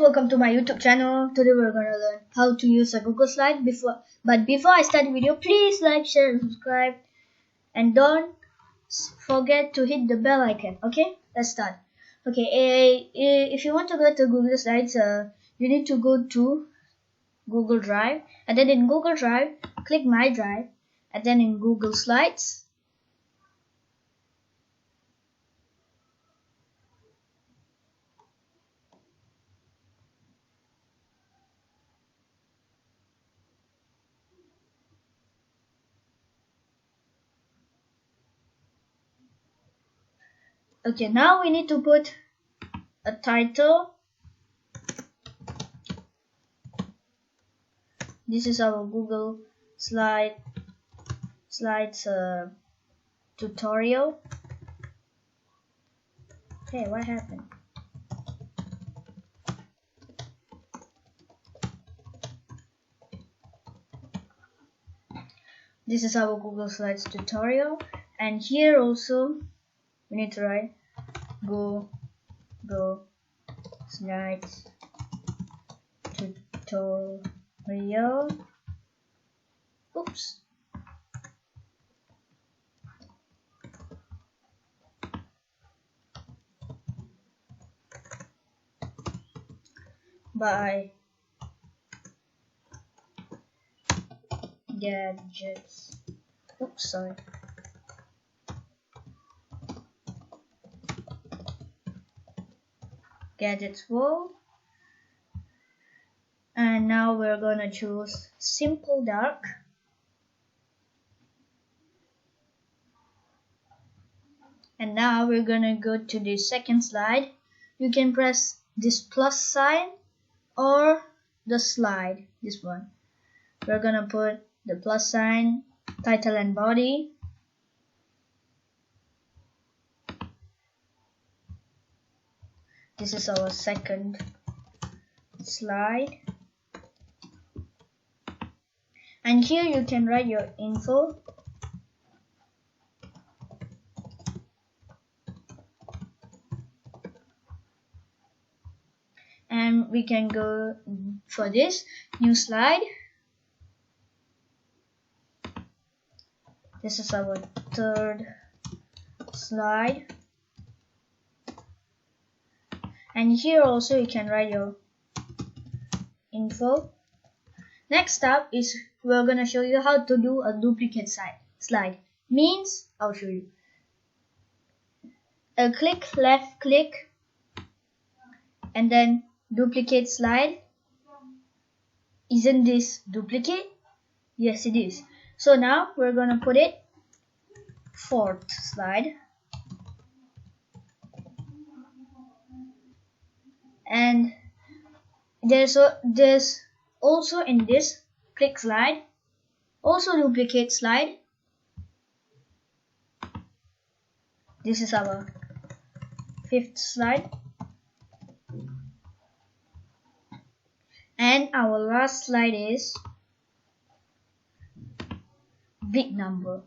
welcome to my YouTube channel. Today we're gonna learn how to use a Google Slide. Before I start the video, please like, share, and subscribe, and don't forget to hit the bell icon. Okay, let's start. Okay, if you want to go to Google Slides, you need to go to Google Drive, and then in Google Drive, click My Drive, and then in Google Slides. Okay, now we need to put a title. This is our Google Slides tutorial. Hey, what happened? This is our Google Slides tutorial, and here also we need to write Google Slides tutorial. Oops. By Gadgets. Oops, sorry. Gadgets World. And now we're gonna choose Simple Dark. And now we're gonna go to the second slide. You can press this plus sign or the slide, this one. We're gonna put the plus sign, title and body. This is our second slide. And here you can write your info. And we can go for this new slide. This is our third slide. And here also you can write your info. Next up is we're gonna show you how to do a duplicate slide. Means I'll show you. Left click, and then duplicate slide. Isn't this duplicate? Yes, it is. So now we're gonna put it fourth slide. And there's also in this click slide, also duplicate slide. This is our fifth slide. And our last slide is big number.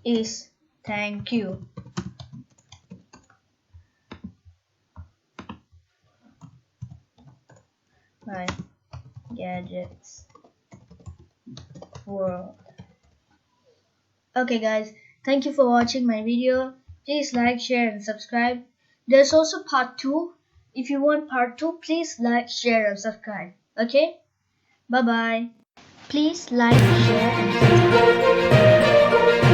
Is thank you. By Gadgets World. Okay guys, thank you for watching my video. Please like, share and subscribe. There's also part 2. If you want part 2, please like, share and subscribe. Okay? Bye bye. Please like, share and subscribe.